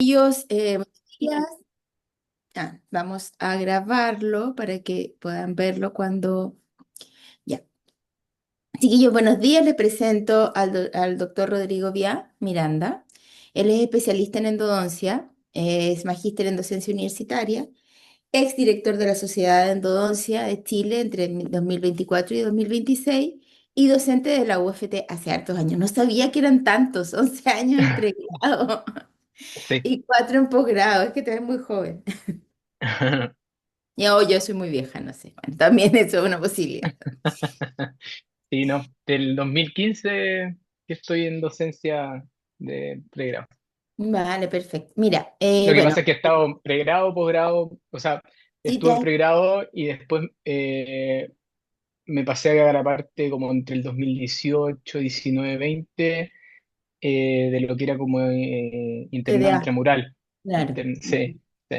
Chiquillos, buenos días. Vamos a grabarlo para que puedan verlo cuando... Ya. Chiquillos, buenos días. Les presento al doctor Rodrigo Vía Miranda. Él es especialista en endodoncia, es magíster en docencia universitaria, exdirector de la Sociedad de Endodoncia de Chile entre 2024 y 2026 y docente de la UFT hace hartos años. No sabía que eran tantos, 11 años en pregrado Sí. y 4 en posgrado. Es que te ves muy joven. Yo soy muy vieja, no sé. Bueno, también eso es una posibilidad. Sí, no. Del 2015 que estoy en docencia de pregrado. Vale, perfecto. Mira, Lo que bueno, pasa es que he estado pregrado, posgrado, o sea, sí estuve en pregrado y después me pasé a la parte como entre el 2018, 19, 20, de lo que era como internado TDA, intramural. claro. Sí, sí.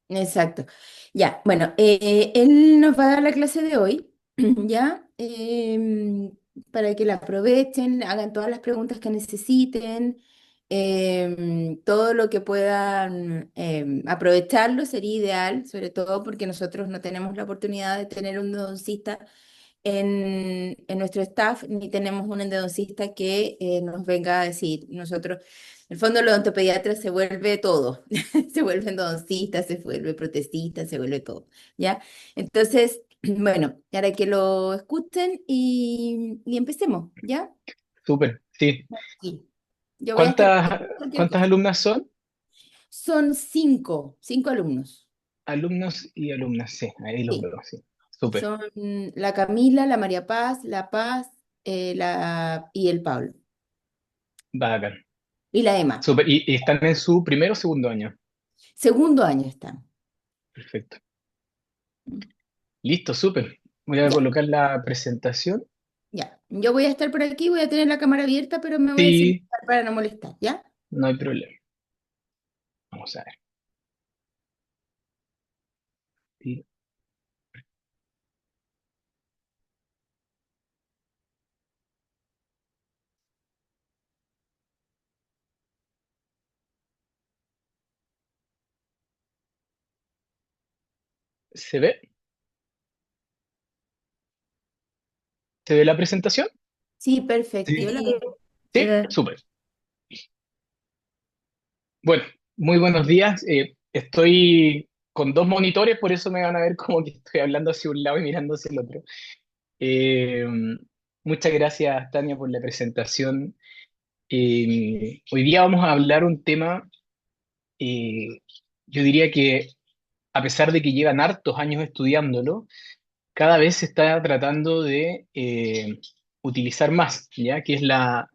Exacto. Ya, bueno, él nos va a dar la clase de hoy, ¿ya? Para que la aprovechen, hagan todas las preguntas que necesiten, todo lo que puedan aprovecharlo sería ideal, sobre todo porque nosotros no tenemos la oportunidad de tener un endodoncista en nuestro staff, ni tenemos un endodoncista que nos venga a decir, nosotros, en el fondo, el odontopediatra se vuelve todo, se vuelve endodoncista, se vuelve protesista, se vuelve todo, ¿ya? Entonces, bueno, para que lo escuchen y empecemos, ¿ya? Súper, sí. Sí. Yo voy a estar ¿Cuántas, cualquier cuántas cosa. alumnas son? Son cinco alumnos. Alumnos y alumnas, sí, ahí los Sí, veo, sí. Súper, son la Camila, la María Paz, la Paz, y el Pablo, bacán. y la Emma. Súper. ¿Y están en su primero o segundo año? Segundo año están. Perfecto. Listo, súper. Voy a Ya, colocar la presentación. ya. Yo voy a estar por aquí, voy a tener la cámara abierta, pero me voy a Sí, sentar para no molestar, ¿ya? no hay problema. Vamos a ver. Sí. ¿Se ve? ¿Se ve la presentación? Sí, perfecto. Yo Sí. la veo. Sí, súper. Bueno, muy buenos días. Estoy con dos monitores, por eso me van a ver como que estoy hablando hacia un lado y mirando hacia el otro. Eh, Muchas gracias, Tania, por la presentación. Hoy día vamos a hablar un tema, eh, yo diría que a pesar de que llevan hartos años estudiándolo, cada vez se está tratando de utilizar más, ¿ya? Que es la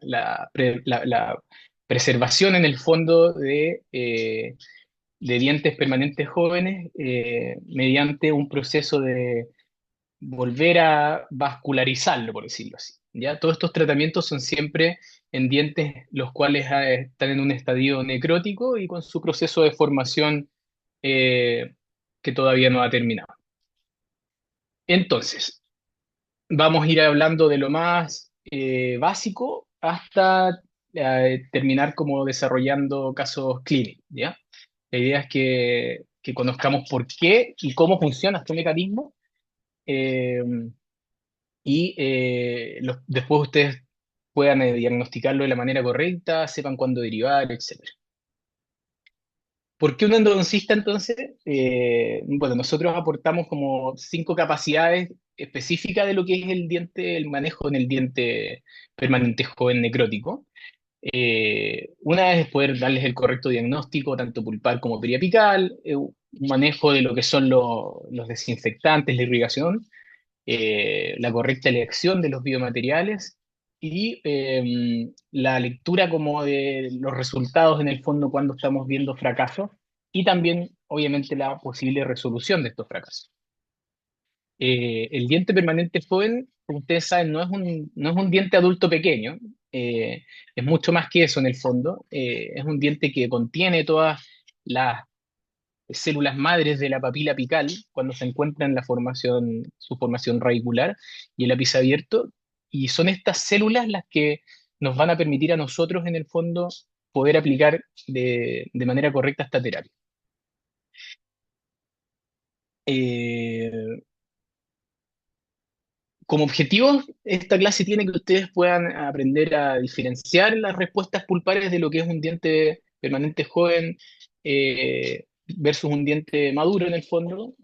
preservación en el fondo de dientes permanentes jóvenes mediante un proceso de volver a vascularizarlo, por decirlo así, ¿ya? Todos estos tratamientos son siempre en dientes los cuales están en un estadio necrótico y con su proceso de formación eh, que todavía no ha terminado. Entonces, vamos a ir hablando de lo más básico hasta terminar como desarrollando casos clínicos, ¿ya? La idea es que conozcamos por qué y cómo funciona este mecanismo eh, y después ustedes puedan diagnosticarlo de la manera correcta, sepan cuándo derivar, etcétera. ¿Por qué un endodoncista entonces? Bueno, nosotros aportamos como cinco capacidades específicas de lo que es el diente, el manejo en el diente permanente joven necrótico. Una es poder darles el correcto diagnóstico, tanto pulpar como periapical, un manejo de lo que son los desinfectantes, la irrigación, la correcta elección de los biomateriales y la lectura como de los resultados en el fondo cuando estamos viendo fracasos y también, obviamente, la posible resolución de estos fracasos. El diente permanente joven, como ustedes saben, no es un diente adulto pequeño, es mucho más que eso en el fondo. Es un diente que contiene todas las células madres de la papila apical cuando se encuentra en su formación radicular y el ápice abierto, y son estas células las que nos van a permitir a nosotros, en el fondo, poder aplicar de manera correcta esta terapia. Eh, Como objetivo, esta clase tiene que ustedes puedan aprender a diferenciar las respuestas pulpares de lo que es un diente permanente joven versus un diente maduro en el fondo,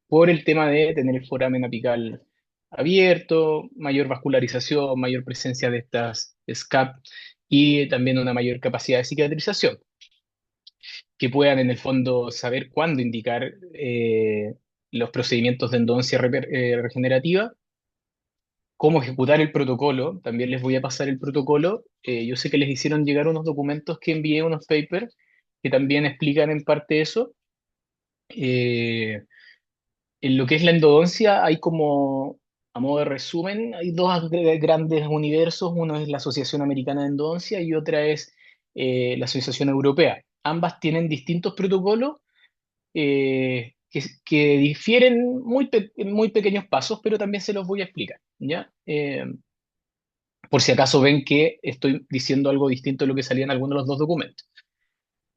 por el tema de tener el foramen apical abierto, mayor vascularización, mayor presencia de estas SCAP y también una mayor capacidad de cicatrización, que puedan en el fondo saber cuándo indicar los procedimientos de endodoncia regenerativa, cómo ejecutar el protocolo. También les voy a pasar el protocolo. Yo sé que les hicieron llegar unos documentos que envié, unos papers, que también explican en parte eso. Eh, en lo que es la endodoncia, hay como, a modo de resumen, hay dos grandes universos. Uno es la Asociación Americana de Endodoncia y otra es la Asociación Europea. Ambas tienen distintos protocolos que difieren en muy pequeños pasos, pero también se los voy a explicar, ¿ya? Por si acaso ven que estoy diciendo algo distinto de lo que salía en alguno de los dos documentos.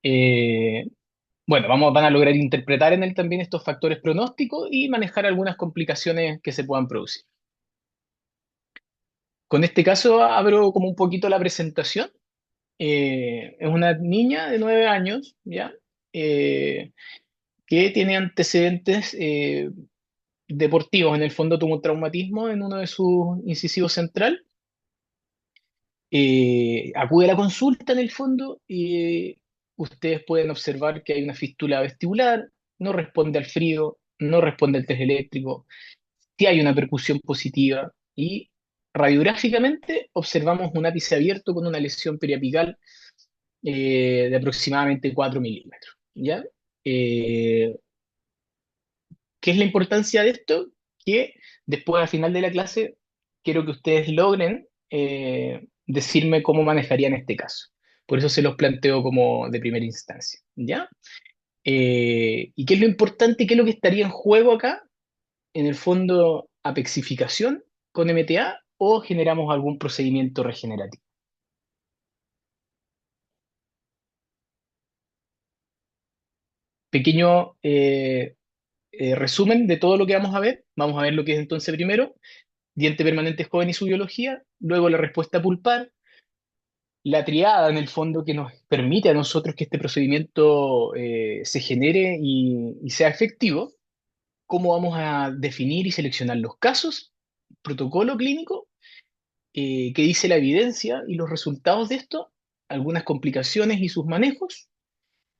Eh, bueno, van a lograr interpretar en él también estos factores pronósticos y manejar algunas complicaciones que se puedan producir. Con este caso abro como un poquito la presentación. Es una niña de 9 años, ¿ya? Eh, que tiene antecedentes deportivos. En el fondo tuvo un traumatismo en uno de sus incisivos central. Acude a la consulta en el fondo y ustedes pueden observar que hay una fístula vestibular, no responde al frío, no responde al test eléctrico, sí hay una percusión positiva y radiográficamente observamos un ápice abierto con una lesión periapical de aproximadamente 4 milímetros. ¿Ya? Eh, ¿Qué es la importancia de esto? Que después, al final de la clase, quiero que ustedes logren decirme cómo manejarían este caso. Por eso se los planteo como de primera instancia, ¿ya? ¿Y qué es lo importante? ¿Qué es lo que estaría en juego acá? En el fondo, apexificación con MTA o generamos algún procedimiento regenerativo. Pequeño resumen de todo lo que vamos a ver. Vamos a ver lo que es entonces primero diente permanente joven y su biología, luego la respuesta pulpar, la triada en el fondo que nos permite a nosotros que este procedimiento se genere y sea efectivo, cómo vamos a definir y seleccionar los casos, protocolo clínico, qué dice la evidencia y los resultados de esto, algunas complicaciones y sus manejos,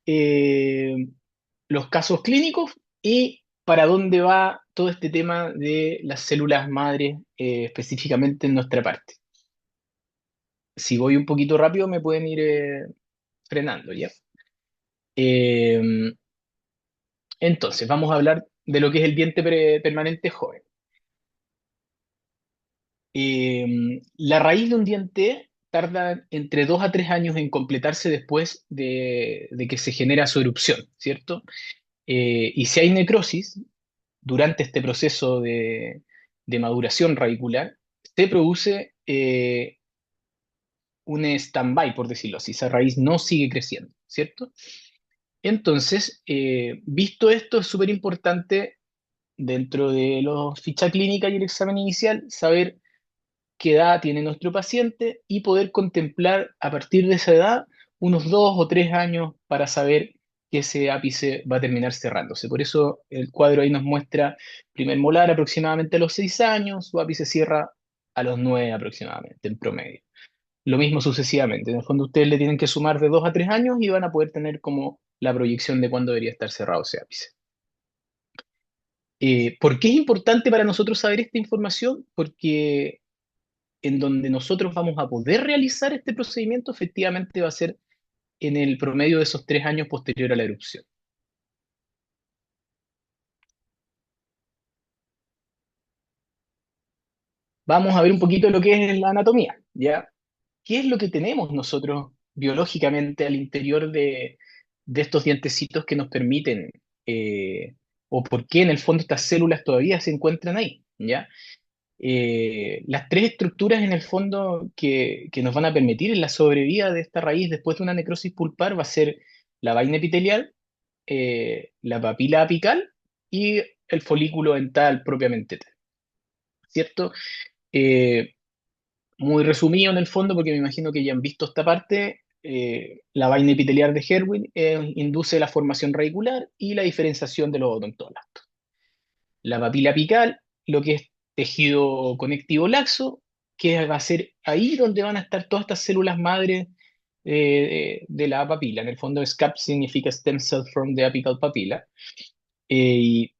eh, los casos clínicos y para dónde va todo este tema de las células madres específicamente en nuestra parte. Si voy un poquito rápido me pueden ir frenando, ¿ya? Eh, entonces, vamos a hablar de lo que es el diente permanente joven. La raíz de un diente tarda entre 2 a 3 años en completarse después de que se genera su erupción, ¿cierto? Y si hay necrosis durante este proceso de maduración radicular, se produce un stand-by, por decirlo así. Esa raíz no sigue creciendo, ¿cierto? Entonces, visto esto, es súper importante dentro de la ficha clínica y el examen inicial saber qué edad tiene nuestro paciente y poder contemplar a partir de esa edad unos 2 o 3 años para saber que ese ápice va a terminar cerrándose. Por eso el cuadro ahí nos muestra primer molar aproximadamente a los 6 años, su ápice cierra a los 9 aproximadamente, en promedio. Lo mismo sucesivamente. En el fondo ustedes le tienen que sumar de 2 a 3 años y van a poder tener como la proyección de cuándo debería estar cerrado ese ápice. ¿Por qué es importante para nosotros saber esta información? Porque en donde nosotros vamos a poder realizar este procedimiento efectivamente va a ser en el promedio de esos 3 años posterior a la erupción. Vamos a ver un poquito lo que es la anatomía, ¿ya? ¿Qué es lo que tenemos nosotros biológicamente al interior de estos dientecitos que nos permiten, o por qué en el fondo estas células todavía se encuentran ahí, ¿ya? Las tres estructuras en el fondo que nos van a permitir la sobrevida de esta raíz después de una necrosis pulpar va a ser la vaina epitelial, la papila apical y el folículo dental propiamente tal, ¿cierto? Eh, Muy resumido en el fondo, porque me imagino que ya han visto esta parte, la vaina epitelial de Herwin induce la formación radicular y la diferenciación de los odontoblastos. La papila apical, lo que es tejido conectivo laxo, que va a ser ahí donde van a estar todas estas células madre de la papila. En el fondo, SCAP significa Stem Cell from the Apical Papilla. Y,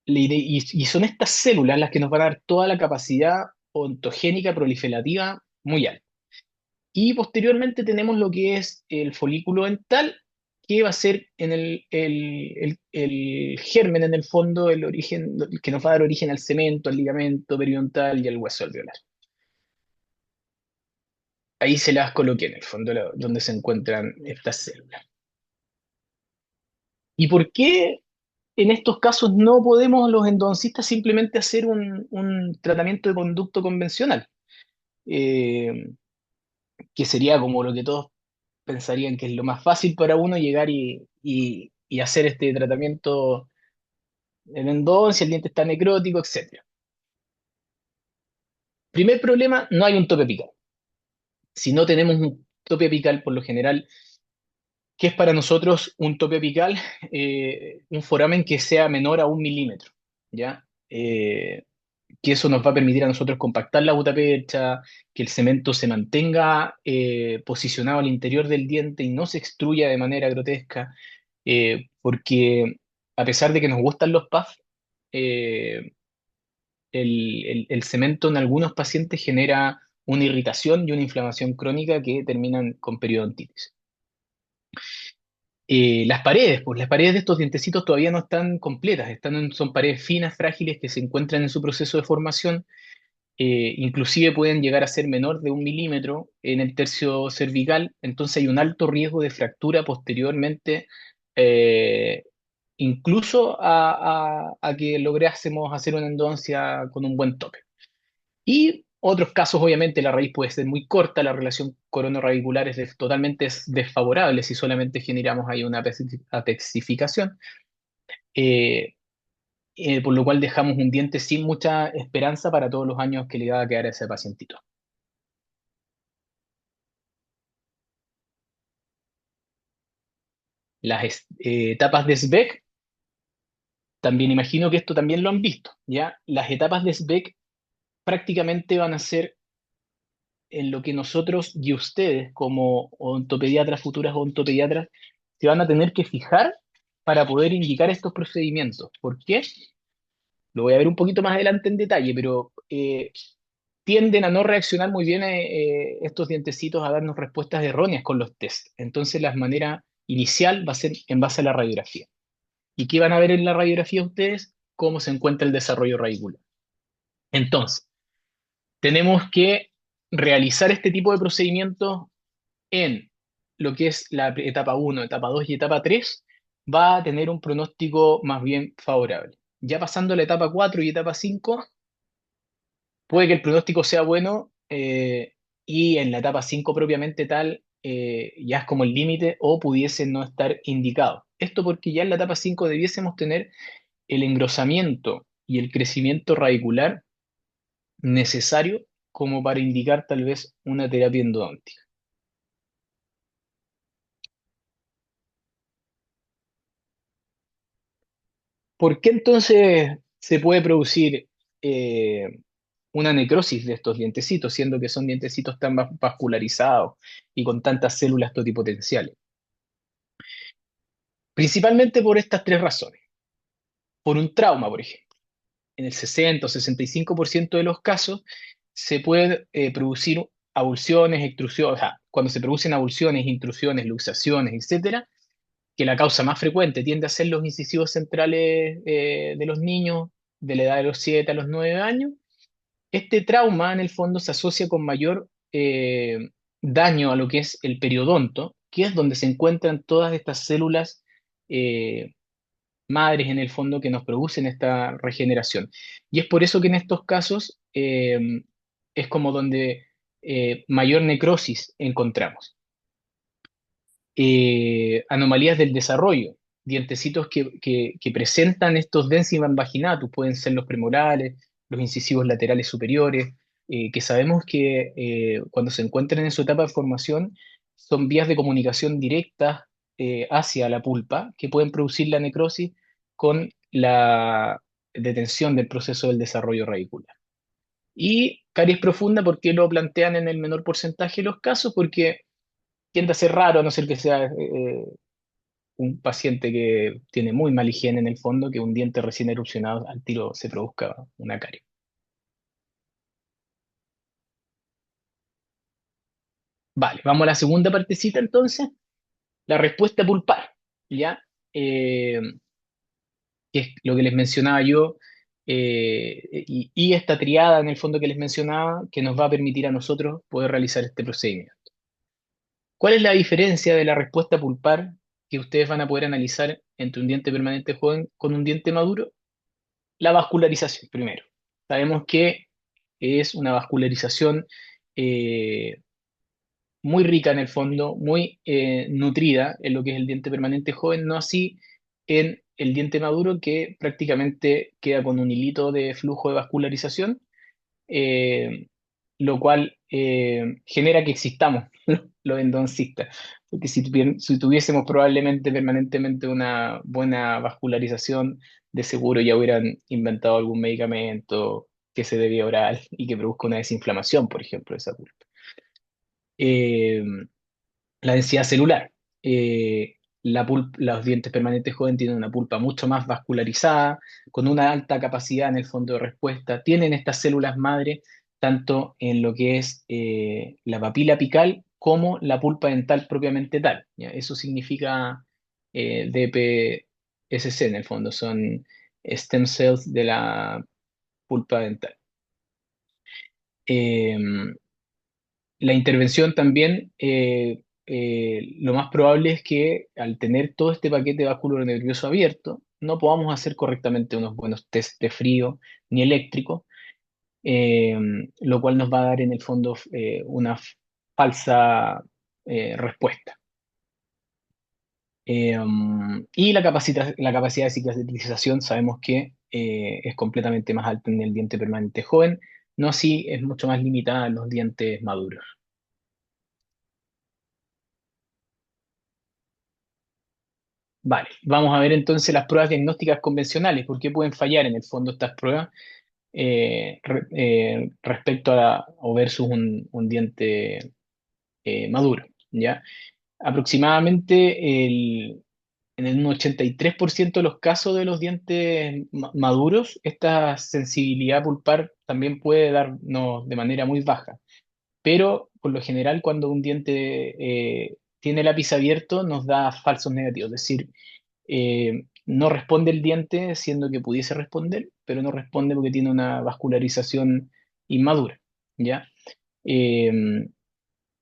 y son estas células las que nos van a dar toda la capacidad ontogénica proliferativa muy alta. Y posteriormente tenemos lo que es el folículo dental, que va a ser en el germen, en el fondo, el origen, que nos va a dar origen al cemento, al ligamento periodontal y al hueso alveolar. Ahí se las coloqué en el fondo, donde se encuentran estas células. ¿Y por qué en estos casos no podemos los endodoncistas simplemente hacer un tratamiento de conducto convencional? Eh, que sería como lo que todos pensarían que es lo más fácil para uno llegar y hacer este tratamiento en endodoncia, si el diente está necrótico, etcétera. Primer problema, no hay un tope apical. Si no tenemos un tope apical, por lo general, ¿qué es para nosotros un tope apical? Un foramen que sea menor a 1 milímetro, ¿ya? Que eso nos va a permitir a nosotros compactar la gutapercha, que el cemento se mantenga posicionado al interior del diente y no se extruya de manera grotesca, porque a pesar de que nos gustan los puffs, eh, el cemento en algunos pacientes genera una irritación y una inflamación crónica que terminan con periodontitis. Las paredes de estos dientecitos todavía no están completas, son paredes finas, frágiles, que se encuentran en su proceso de formación. Inclusive pueden llegar a ser menor de 1 milímetro en el tercio cervical, entonces hay un alto riesgo de fractura posteriormente, eh, incluso a que lográsemos hacer una endodoncia con un buen tope. Y otros casos, obviamente, la raíz puede ser muy corta, la relación corono-radicular es totalmente desfavorable si solamente generamos ahí una apexificación. Eh, por lo cual dejamos un diente sin mucha esperanza para todos los años que le va a quedar a ese pacientito. Etapas de Sveck, también imagino que esto también lo han visto, ¿ya? Las etapas de Sveck prácticamente van a ser en lo que nosotros y ustedes como odontopediatras, futuras odontopediatras, se van a tener que fijar para poder indicar estos procedimientos. ¿Por qué? Lo voy a ver un poquito más adelante en detalle, pero tienden a no reaccionar muy bien estos dientecitos a darnos respuestas erróneas con los test. Entonces la manera inicial va a ser en base a la radiografía. ¿Y qué van a ver en la radiografía ustedes? Cómo se encuentra el desarrollo radicular. Entonces, tenemos que realizar este tipo de procedimientos en lo que es la etapa 1, etapa 2 y etapa 3, va a tener un pronóstico más bien favorable. Ya pasando a la etapa 4 y etapa 5, puede que el pronóstico sea bueno, y en la etapa 5 propiamente tal, ya es como el límite o pudiese no estar indicado. Esto porque ya en la etapa 5 debiésemos tener el engrosamiento y el crecimiento radicular necesario como para indicar tal vez una terapia endodóntica. ¿Por qué entonces se puede producir eh, una necrosis de estos dientecitos, siendo que son dientecitos tan vascularizados y con tantas células totipotenciales? Principalmente por estas tres razones. Por un trauma, por ejemplo. En el 60 o 65% de los casos se puede producir avulsiones, extrusiones, o sea, cuando se producen avulsiones, intrusiones, luxaciones, etcétera, que la causa más frecuente tiende a ser los incisivos centrales de los niños de la edad de los 7 a los 9 años. Este trauma, en el fondo, se asocia con mayor daño a lo que es el periodonto, que es donde se encuentran todas estas células eh, madres, en el fondo, que nos producen esta regeneración. Y es por eso que en estos casos es como donde mayor necrosis encontramos. Anomalías del desarrollo, dientecitos que presentan estos densima vaginatus, pueden ser los premorales, los incisivos laterales superiores, que sabemos que cuando se encuentran en su etapa de formación son vías de comunicación directas hacia la pulpa que pueden producir la necrosis con la detención del proceso del desarrollo radicular. Y caries profunda, ¿por qué lo plantean en el menor porcentaje de los casos? Porque tiende a ser raro, a no ser que sea un paciente que tiene muy mala higiene en el fondo, que un diente recién erupcionado al tiro se produzca una carie. Vale, vamos a la segunda partecita entonces, la respuesta pulpar, ¿ya? Eh, que es lo que les mencionaba yo, y esta triada en el fondo que les mencionaba, que nos va a permitir a nosotros poder realizar este procedimiento. ¿Cuál es la diferencia de la respuesta pulpar que ustedes van a poder analizar entre un diente permanente joven con un diente maduro? La vascularización, primero. Sabemos que es una vascularización eh, muy rica en el fondo, muy nutrida en lo que es el diente permanente joven, no así en el diente maduro que prácticamente queda con un hilito de flujo de vascularización, eh, lo cual genera que existamos los endoncistas. Porque si tuviésemos probablemente permanentemente una buena vascularización, de seguro ya hubieran inventado algún medicamento que se dé oral y que produzca una desinflamación, por ejemplo, de esa pulpa. Eh, la densidad celular. Los dientes permanentes jóvenes tienen una pulpa mucho más vascularizada, con una alta capacidad en el fondo de respuesta. Tienen estas células madre tanto en lo que es la papila apical como la pulpa dental propiamente tal. ¿Ya? Eso significa DPSC en el fondo, son stem cells de la pulpa dental. Eh, la intervención también, lo más probable es que al tener todo este paquete vascular nervioso abierto, no podamos hacer correctamente unos buenos test de frío ni eléctrico, eh, lo cual nos va a dar en el fondo una falsa respuesta. Y la capacidad de cicatrización sabemos que es completamente más alta en el diente permanente joven, no así es mucho más limitada en los dientes maduros. Vale, vamos a ver entonces las pruebas diagnósticas convencionales. ¿Por qué pueden fallar en el fondo estas pruebas respecto a o versus un diente maduro? ¿Ya? Aproximadamente en el 83% de los casos de los dientes maduros, esta sensibilidad pulpar también puede darnos de manera muy baja, pero por lo general cuando un diente tiene el lápiz abierto nos da falsos negativos, es decir, no responde el diente siendo que pudiese responder, pero no responde porque tiene una vascularización inmadura, ¿ya? Eh,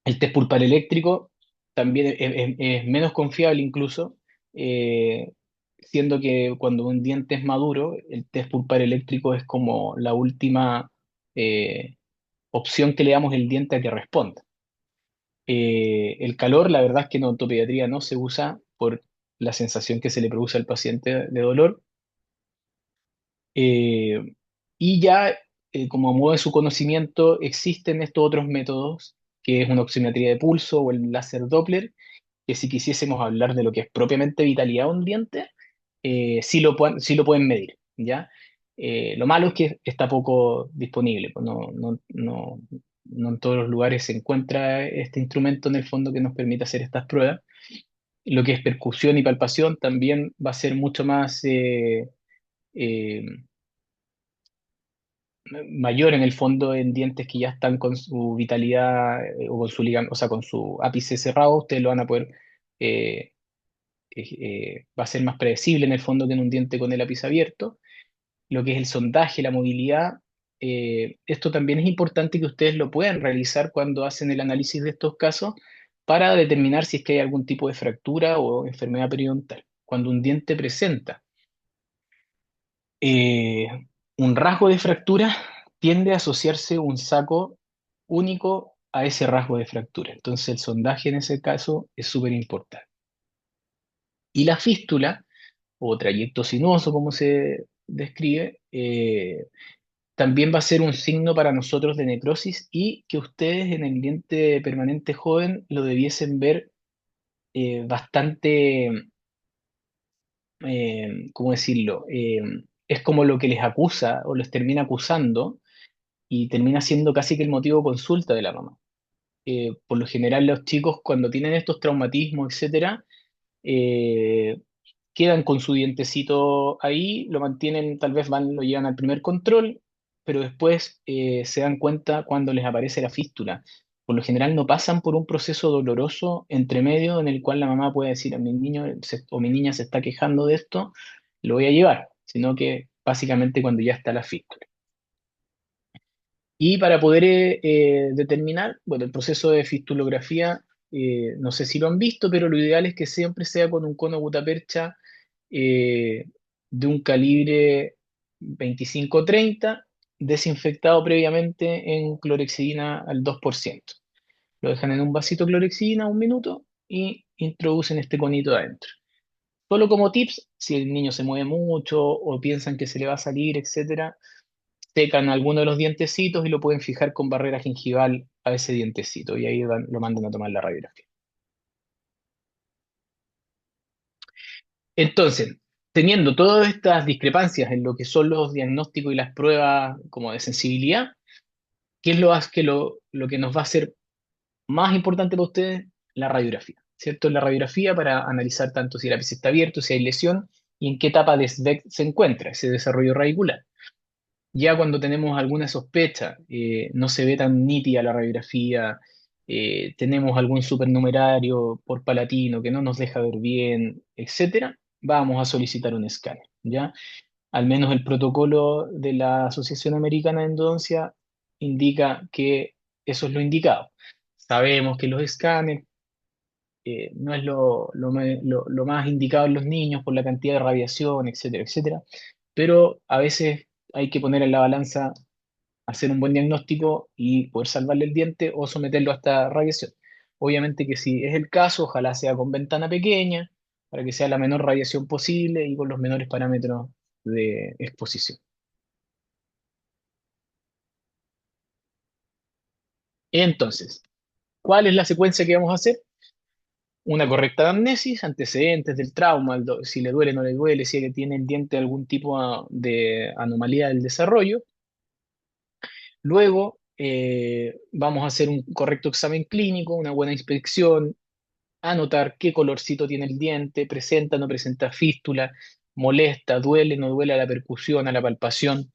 el test pulpar eléctrico también es menos confiable incluso, eh, siendo que cuando un diente es maduro, el test pulpar eléctrico es como la última opción que le damos al diente a que responda. El calor, la verdad es que en odontopediatría no se usa por la sensación que se le produce al paciente de dolor. Eh, y ya, como modo de su conocimiento, existen estos otros métodos, que es una oximetría de pulso o el láser Doppler, que si quisiésemos hablar de lo que es propiamente vitalidad de un diente, sí lo pueden medir, ¿ya? Lo malo es que está poco disponible, pues no en todos los lugares se encuentra este instrumento en el fondo que nos permite hacer estas pruebas. Lo que es percusión y palpación también va a ser mucho más eh, mayor en el fondo en dientes que ya están con su vitalidad o con su o sea, con su ápice cerrado, ustedes lo van a poder, eh, va a ser más predecible en el fondo que en un diente con el ápice abierto. Lo que es el sondaje, la movilidad, esto también es importante que ustedes lo puedan realizar cuando hacen el análisis de estos casos para determinar si es que hay algún tipo de fractura o enfermedad periodontal. Cuando un diente presenta eh, un rasgo de fractura, tiende a asociarse un saco único a ese rasgo de fractura. Entonces el sondaje en ese caso es súper importante. Y la fístula, o trayecto sinuoso, como se describe, también va a ser un signo para nosotros de necrosis y que ustedes en el diente permanente joven lo debiesen ver bastante, ¿cómo decirlo? Es como lo que les acusa o les termina acusando y termina siendo casi que el motivo de consulta de la mamá. Por lo general los chicos cuando tienen estos traumatismos, etcétera, eh, quedan con su dientecito ahí, lo mantienen, tal vez van, lo llevan al primer control, pero después se dan cuenta cuando les aparece la fístula. Por lo general no pasan por un proceso doloroso entre medio en el cual la mamá puede decir a mi niño o mi niña se está quejando de esto, lo voy a llevar, sino que básicamente cuando ya está la fístula. Y para poder determinar, bueno, el proceso de fistulografía, no sé si lo han visto, pero lo ideal es que siempre sea con un cono gutapercha eh, de un calibre 25-30, desinfectado previamente en clorexidina al 2%. Lo dejan en un vasito de clorexidina un minuto y introducen este conito adentro. Solo como tips, si el niño se mueve mucho o piensan que se le va a salir, etcétera, secan alguno de los dientecitos y lo pueden fijar con barrera gingival a ese dientecito y ahí lo mandan a tomar la radiografía. Entonces, teniendo todas estas discrepancias en lo que son los diagnósticos y las pruebas como de sensibilidad, ¿qué es lo que nos va a ser más importante para ustedes? La radiografía, ¿cierto? La radiografía para analizar tanto si el ápice está abierto, si hay lesión y en qué etapa de SVEC se encuentra ese desarrollo radicular. Ya cuando tenemos alguna sospecha, no se ve tan nítida la radiografía, tenemos algún supernumerario por palatino que no nos deja ver bien, etcétera, vamos a solicitar un escáner, ¿ya? Al menos el protocolo de la Asociación Americana de Endodoncia indica que eso es lo indicado. Sabemos que los escáneres no es lo más indicado en los niños por la cantidad de radiación, etcétera, etcétera, pero a veces hay que poner en la balanza hacer un buen diagnóstico y poder salvarle el diente o someterlo a esta radiación. Obviamente que si es el caso, ojalá sea con ventana pequeña, para que sea la menor radiación posible y con los menores parámetros de exposición. Entonces, ¿cuál es la secuencia que vamos a hacer? Una correcta anamnesis, antecedentes del trauma, si le duele o no le duele, si tiene el diente algún tipo de anomalía del desarrollo. Luego vamos a hacer un correcto examen clínico, una buena inspección, anotar qué colorcito tiene el diente, presenta, no presenta fístula, molesta, duele, no duele a la percusión, a la palpación.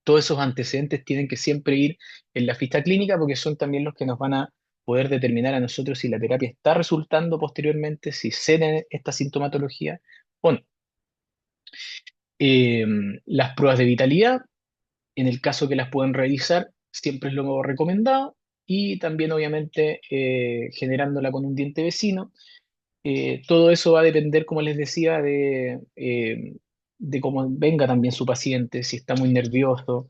Todos esos antecedentes tienen que siempre ir en la ficha clínica porque son también los que nos van a poder determinar a nosotros si la terapia está resultando posteriormente, si cede esta sintomatología o no. Eh, las pruebas de vitalidad, en el caso que las puedan realizar, siempre es lo recomendado y también obviamente generándola con un diente vecino. Todo eso va a depender, como les decía, de cómo venga también su paciente, si está muy nervioso,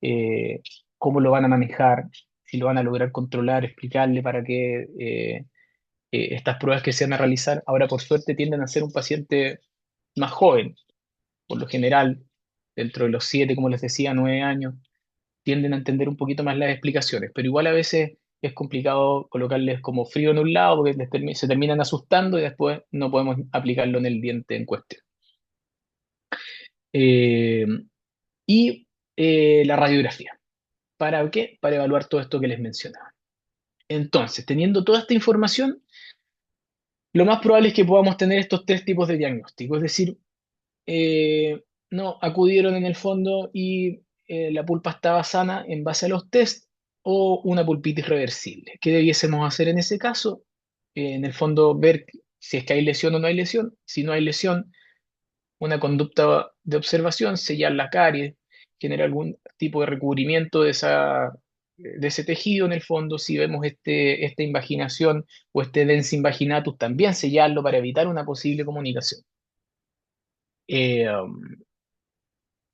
eh, cómo lo van a manejar, si lo van a lograr controlar, explicarle para que estas pruebas que se van a realizar, ahora por suerte tienden a ser un paciente más joven, por lo general, dentro de los 7, como les decía, 9 años, tienden a entender un poquito más las explicaciones, pero igual a veces es complicado colocarles como frío en un lado porque se terminan asustando y después no podemos aplicarlo en el diente en cuestión. Eh, y la radiografía. ¿Para qué? Para evaluar todo esto que les mencionaba. Entonces, teniendo toda esta información, lo más probable es que podamos tener estos tres tipos de diagnóstico, es decir, no acudieron en el fondo y la pulpa estaba sana en base a los test o una pulpitis reversible. ¿Qué debiésemos hacer en ese caso? En el fondo, ver si es que hay lesión o no hay lesión. Si no hay lesión, una conducta de observación, sellar la caries, generar algún tipo de recubrimiento de ese tejido en el fondo. Si vemos esta invaginación o este dens invaginatus, también sellarlo para evitar una posible comunicación. Eh,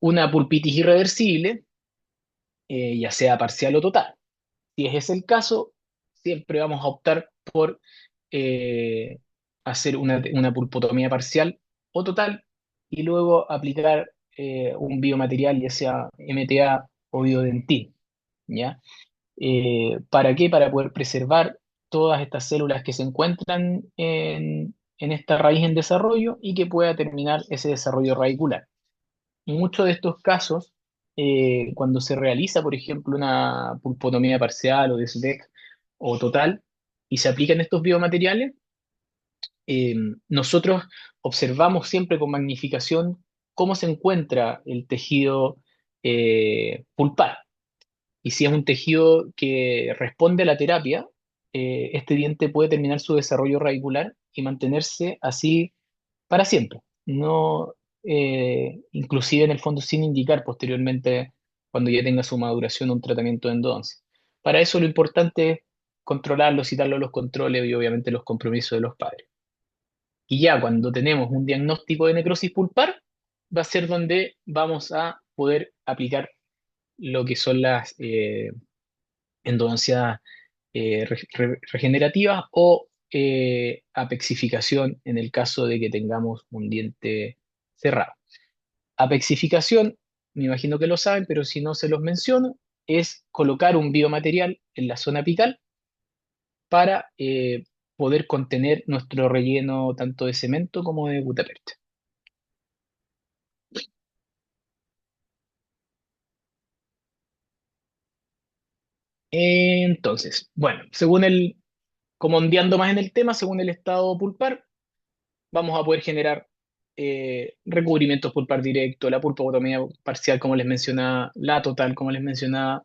una pulpitis irreversible, ya sea parcial o total. Si es ese el caso, siempre vamos a optar por eh, hacer una pulpotomía parcial o total y luego aplicar un biomaterial, ya sea MTA o biodentín, ¿ya? ¿Para qué? Para poder preservar todas estas células que se encuentran en esta raíz en desarrollo y que pueda terminar ese desarrollo radicular. En muchos de estos casos, cuando se realiza, por ejemplo, una pulpotomía parcial o de SDEC o total, y se aplican estos biomateriales, eh, nosotros observamos siempre con magnificación cómo se encuentra el tejido pulpar. Y si es un tejido que responde a la terapia, este diente puede terminar su desarrollo radicular y mantenerse así para siempre. No, inclusive en el fondo sin indicar posteriormente cuando ya tenga su maduración un tratamiento de endodoncia. Para eso lo importante es controlarlo, citarlo a los controles y obviamente los compromisos de los padres. Y ya cuando tenemos un diagnóstico de necrosis pulpar, va a ser donde vamos a poder aplicar lo que son las endodoncias regenerativas o apexificación en el caso de que tengamos un diente cerrado. Apexificación, me imagino que lo saben, pero si no se los menciono, es colocar un biomaterial en la zona apical para poder contener nuestro relleno tanto de cemento como de gutapercha. Entonces, bueno, como ondeando más en el tema, según el estado pulpar, vamos a poder generar recubrimientos pulpar directo, la pulpotomía parcial, como les mencionaba, la total, como les mencionaba,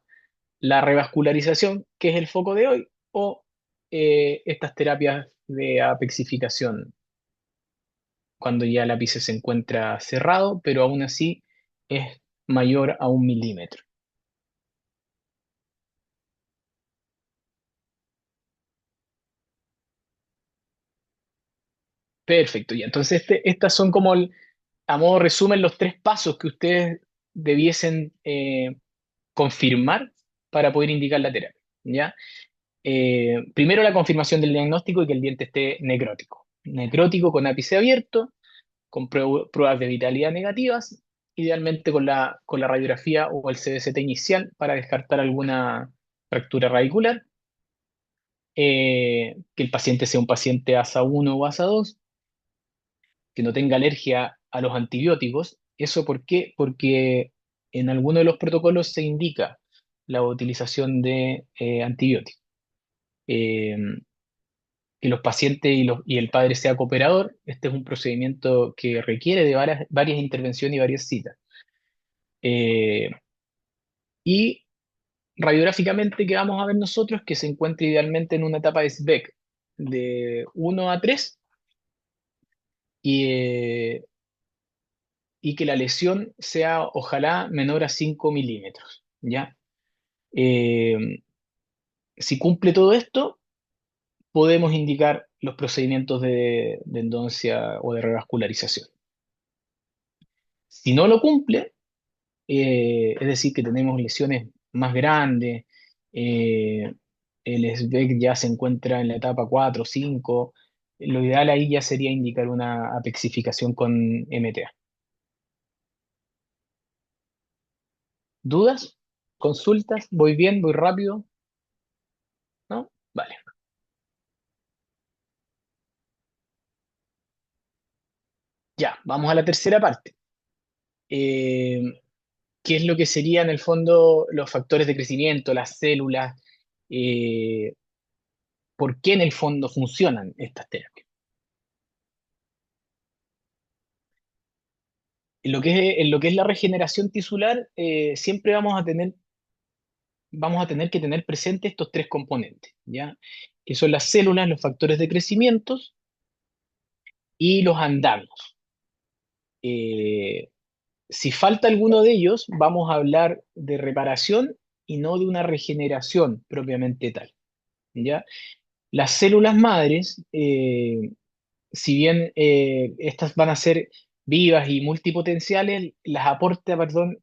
la revascularización, que es el foco de hoy, o estas terapias de apexificación, cuando ya el ápice se encuentra cerrado, pero aún así es mayor a 1 milímetro. Perfecto, y entonces estas son como, a modo resumen, los tres pasos que ustedes debiesen confirmar para poder indicar la terapia, ¿ya? Primero la confirmación del diagnóstico y que el diente esté necrótico. Necrótico con ápice abierto, con pruebas de vitalidad negativas, idealmente con la radiografía o el CBCT inicial para descartar alguna fractura radicular, que el paciente sea un paciente ASA 1 o ASA 2, que no tenga alergia a los antibióticos. ¿Eso por qué? Porque en alguno de los protocolos se indica la utilización de antibióticos. Eh, que los pacientes y el padre sea cooperador. Este es un procedimiento que requiere de varias intervenciones y varias citas. Eh, y radiográficamente, ¿qué vamos a ver nosotros? Que se encuentra idealmente en una etapa de SBEC de 1 a 3 y, y que la lesión sea ojalá menor a 5 milímetros, ¿ya? Eh, si cumple todo esto, podemos indicar los procedimientos de endodoncia o de revascularización. Si no lo cumple, es decir, que tenemos lesiones más grandes, eh, el SBEC ya se encuentra en la etapa 4 o 5, lo ideal ahí ya sería indicar una apexificación con MTA. ¿Dudas? ¿Consultas? ¿Voy bien? ¿Voy rápido? ¿No? Vale. Ya, vamos a la tercera parte. Eh, ¿Qué es lo que serían en el fondo los factores de crecimiento, las células? eh, ¿Por qué en el fondo funcionan estas terapias? En lo que es la regeneración tisular, siempre vamos a tener que tener presente estos tres componentes, ¿ya? Que son las células, los factores de crecimiento y los andamios. Eh, si falta alguno de ellos, vamos a hablar de reparación y no de una regeneración propiamente tal, ¿ya? Las células madres, si bien estas van a ser vivas y multipotenciales, las aporta, perdón,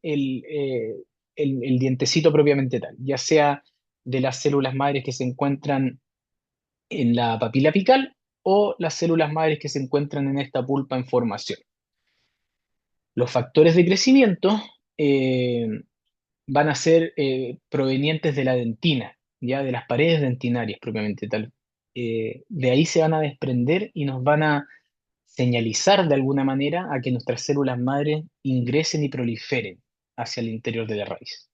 el dientecito propiamente tal, ya sea de las células madres que se encuentran en la papila apical o las células madres que se encuentran en esta pulpa en formación. Los factores de crecimiento eh, van a ser provenientes de la dentina, ya de las paredes dentinarias propiamente tal. De ahí se van a desprender y nos van a señalizar de alguna manera a que nuestras células madres ingresen y proliferen hacia el interior de la raíz.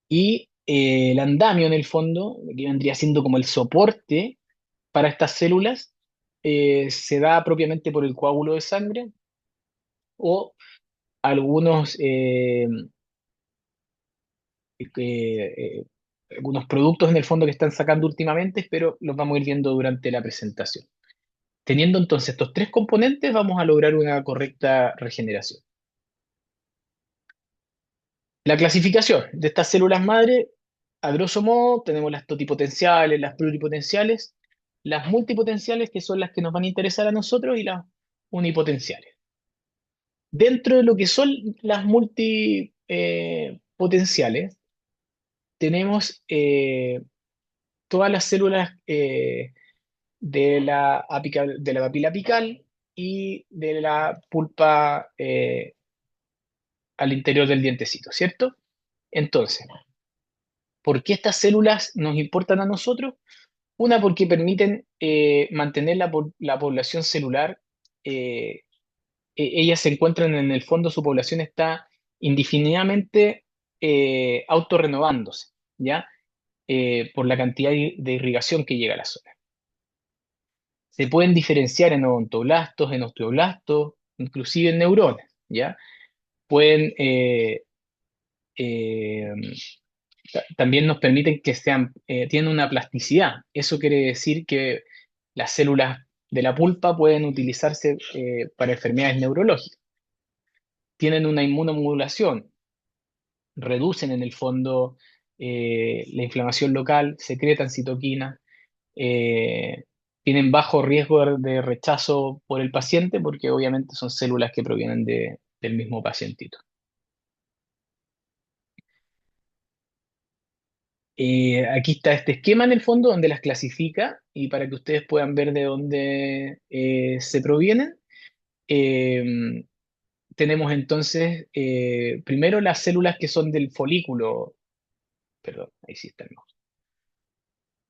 Y el andamio, en el fondo, que vendría siendo como el soporte para estas células, se da propiamente por el coágulo de sangre o algunos, algunos productos en el fondo que están sacando últimamente, pero los vamos a ir viendo durante la presentación. Teniendo entonces estos tres componentes, vamos a lograr una correcta regeneración. La clasificación de estas células madre, a grosso modo, tenemos las totipotenciales, las pluripotenciales, las multipotenciales, que son las que nos van a interesar a nosotros, y las unipotenciales. Dentro de lo que son las multipotenciales, tenemos todas las células de la papila apical y de la pulpa al interior del dientecito, ¿cierto? Entonces, ¿por qué estas células nos importan a nosotros? Una, porque permiten mantener la población celular. Ellas se encuentran en el fondo, su población está indefinidamente autorrenovándose, ¿ya? Por la cantidad de irrigación que llega a la zona. Se pueden diferenciar en odontoblastos, en osteoblastos, inclusive en neuronas, ¿ya? Pueden, eh, también nos permiten que sean, tienen una plasticidad. Eso quiere decir que las células de la pulpa pueden utilizarse para enfermedades neurológicas. Tienen una inmunomodulación, reducen en el fondo la inflamación local, secretan citoquinas, eh, tienen bajo riesgo de rechazo por el paciente porque obviamente son células que provienen del mismo pacientito. Aquí está este esquema en el fondo donde las clasifica y para que ustedes puedan ver de dónde se provienen. Eh, Tenemos entonces primero las células que son del folículo, perdón, ahí sí están.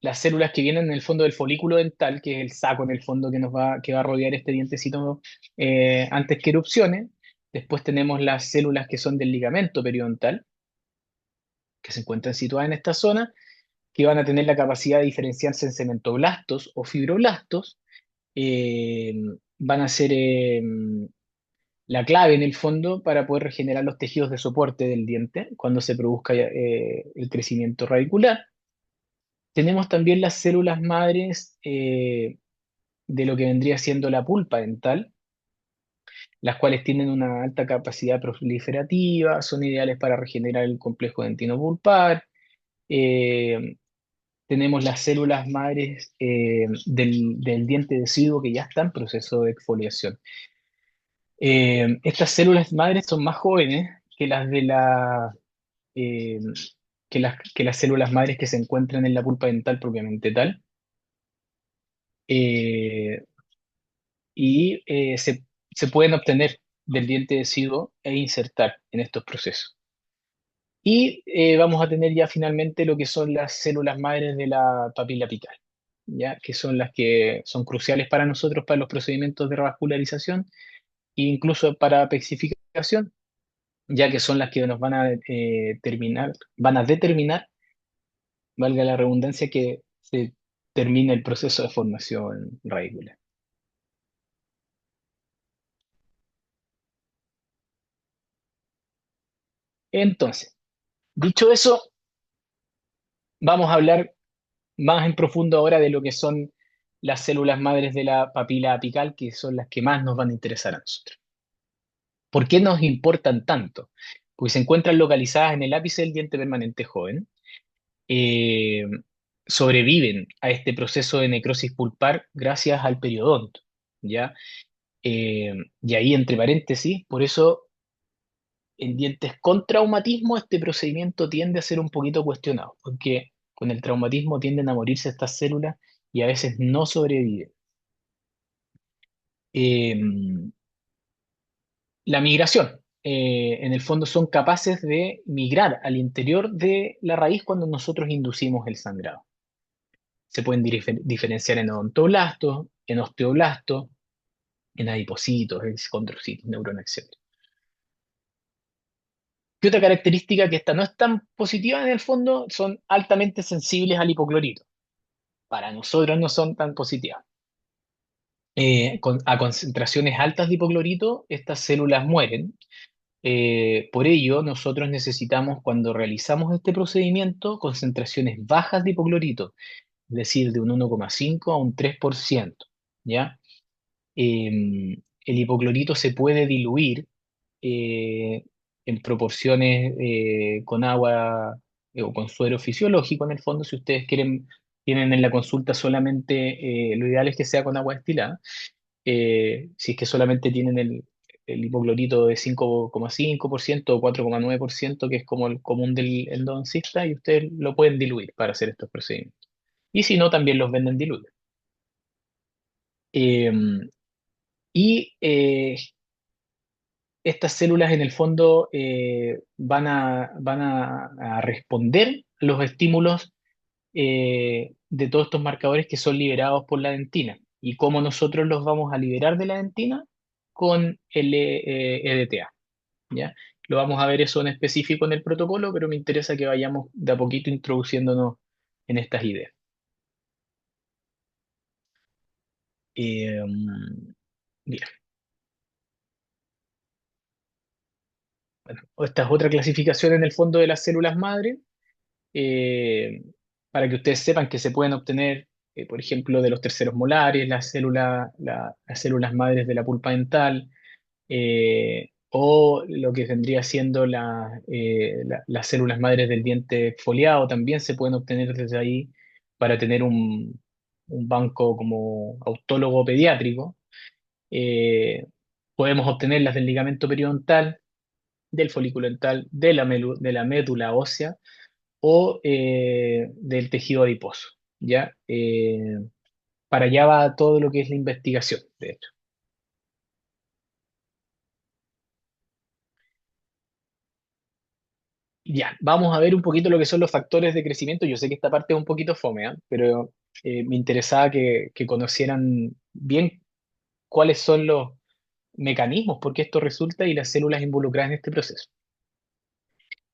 Las células que vienen en el fondo del folículo dental, que es el saco en el fondo que va a rodear este dientecito antes que erupcione. Después tenemos las células que son del ligamento periodontal, que se encuentran situadas en esta zona, que van a tener la capacidad de diferenciarse en cementoblastos o fibroblastos. eh, Van a ser la clave en el fondo para poder regenerar los tejidos de soporte del diente cuando se produzca el crecimiento radicular. Tenemos también las células madres de lo que vendría siendo la pulpa dental, las cuales tienen una alta capacidad proliferativa, son ideales para regenerar el complejo dentino pulpar. Eh, Tenemos las células madres del diente deciduo que ya están en proceso de exfoliación. Estas células madres son más jóvenes que las de eh, que las células madres que se encuentran en la pulpa dental propiamente tal. Eh, y se pueden obtener del diente deciduo e insertar en estos procesos. Y vamos a tener ya finalmente lo que son las células madres de la papila apical, ¿ya? Que son las que son cruciales para nosotros para los procedimientos de revascularización e incluso para pexificación, ya que son las que nos van a van a determinar, valga la redundancia, que se termine el proceso de formación radicular. Entonces, dicho eso, vamos a hablar más en profundo ahora de lo que son las células madres de la papila apical, que son las que más nos van a interesar a nosotros. ¿Por qué nos importan tanto? Porque se encuentran localizadas en el ápice del diente permanente joven, eh, sobreviven a este proceso de necrosis pulpar gracias al periodonto, ¿ya? Y ahí, entre paréntesis, por eso En dientes con traumatismo, este procedimiento tiende a ser un poquito cuestionado, porque con el traumatismo tienden a morirse estas células y a veces no sobreviven. Eh, la migración. En el fondo son capaces de migrar al interior de la raíz cuando nosotros inducimos el sangrado. Se pueden diferenciar en odontoblastos, en osteoblastos, en adipocitos, condrocitos, neuronas, etc. Y otra característica que esta no es tan positiva en el fondo son altamente sensibles al hipoclorito. Para nosotros no son tan positivas. A concentraciones altas de hipoclorito, estas células mueren. Por ello, nosotros necesitamos, cuando realizamos este procedimiento, concentraciones bajas de hipoclorito, es decir, de un 1,5 a un 3%, ¿ya? El hipoclorito se puede diluir en proporciones con agua o con suero fisiológico, en el fondo, si ustedes quieren, tienen en la consulta solamente, lo ideal es que sea con agua destilada. Si es que solamente tienen el hipoclorito de 5,5% o 4,9%, que es como el común del endodoncista, y ustedes lo pueden diluir para hacer estos procedimientos. Y si no, también los venden diluidos. Eh, y estas células en el fondo van a responder a los estímulos de todos estos marcadores que son liberados por la dentina. ¿Y cómo nosotros los vamos a liberar de la dentina? Con el EDTA, ¿ya? Lo vamos a ver eso en específico en el protocolo, pero me interesa que vayamos de a poquito introduciéndonos en estas ideas. Eh, Bien, bueno, esta es otra clasificación en el fondo de las células madre, eh, para que ustedes sepan que se pueden obtener, por ejemplo, de los terceros molares, las células madres de la pulpa dental, o lo que vendría siendo las células madres del diente exfoliado, también se pueden obtener desde ahí para tener un banco como autólogo pediátrico. Eh, Podemos obtenerlas del ligamento periodontal, del folículo dental, de la médula ósea o del tejido adiposo, ¿ya? Para allá va todo lo que es la investigación, de hecho. Ya, vamos a ver un poquito lo que son los factores de crecimiento. Yo sé que esta parte es un poquito fome, ¿ah? Pero me interesaba que conocieran bien cuáles son los mecanismos por qué esto resulta y las células involucradas en este proceso.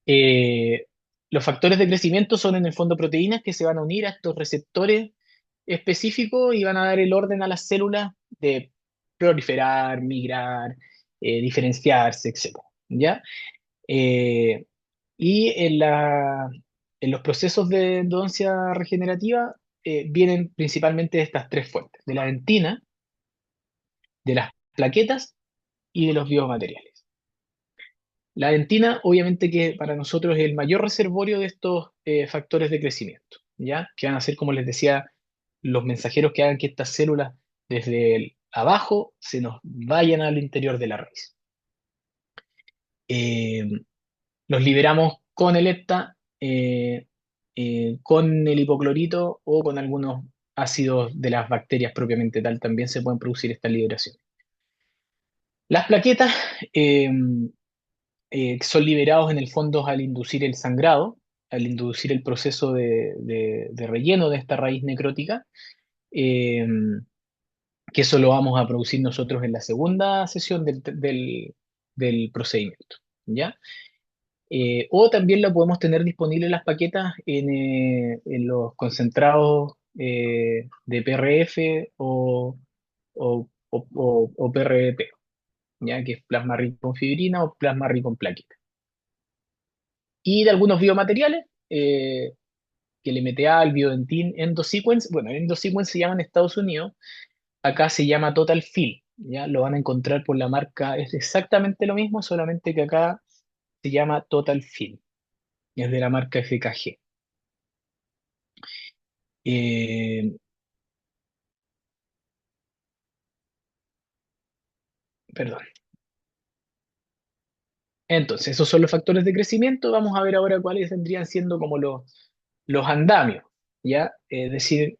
Eh, los factores de crecimiento son en el fondo proteínas que se van a unir a estos receptores específicos y van a dar el orden a las células de proliferar, migrar, diferenciarse, etcétera, ¿ya? Eh, y en los procesos de endodoncia regenerativa vienen principalmente de estas tres fuentes, de la dentina, de las plaquetas y de los biomateriales. La dentina, obviamente que para nosotros es el mayor reservorio de estos factores de crecimiento, ¿ya? Que van a ser, como les decía, los mensajeros que hagan que estas células desde el abajo se nos vayan al interior de la raíz. Eh, los liberamos con el hepta, con el hipoclorito o con algunos ácidos de las bacterias propiamente tal, también se pueden producir esta liberación. Las plaquetas eh, son liberados en el fondo al inducir el sangrado, al inducir el proceso de relleno de esta raíz necrótica, eh, que eso lo vamos a producir nosotros en la segunda sesión del procedimiento, ¿ya? O también lo podemos tener disponible en las paquetas en los concentrados de PRF o PRP, ¿ya? Que es plasma rico en fibrina o plasma rico en plaqueta. Y de algunos biomateriales, que el MTA, el Biodentin, Endosequence, bueno, el Endosequence se llama en Estados Unidos, acá se llama Total Fill, ¿ya? Lo van a encontrar por la marca, es exactamente lo mismo, solamente que acá se llama Total Fill, y es de la marca FKG. Eh, Perdón. Entonces, esos son los factores de crecimiento. Vamos a ver ahora cuáles vendrían siendo como los andamios, ¿ya? Es decir,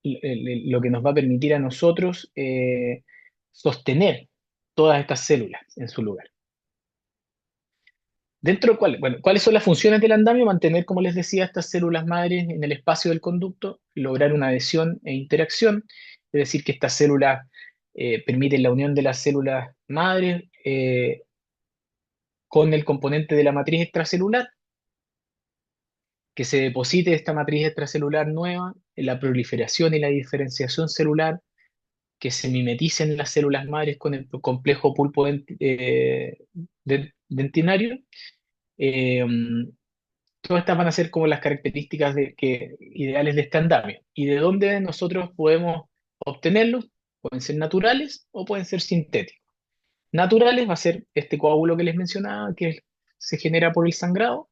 lo que nos va a permitir a nosotros sostener todas estas células en su lugar. Dentro de bueno, ¿cuáles son las funciones del andamio? Mantener, como les decía, estas células madres en el espacio del conducto, lograr una adhesión e interacción, es decir, que estas células permiten la unión de las células madres con el componente de la matriz extracelular, que se deposite esta matriz extracelular nueva en la proliferación y la diferenciación celular, que se mimeticen las células madres con el complejo pulpo dentinario. Eh, Todas estas van a ser como las características ideales de este andamio. ¿Y de dónde nosotros podemos obtenerlos? Pueden ser naturales o pueden ser sintéticos. Naturales va a ser este coágulo que les mencionaba, que se genera por el sangrado,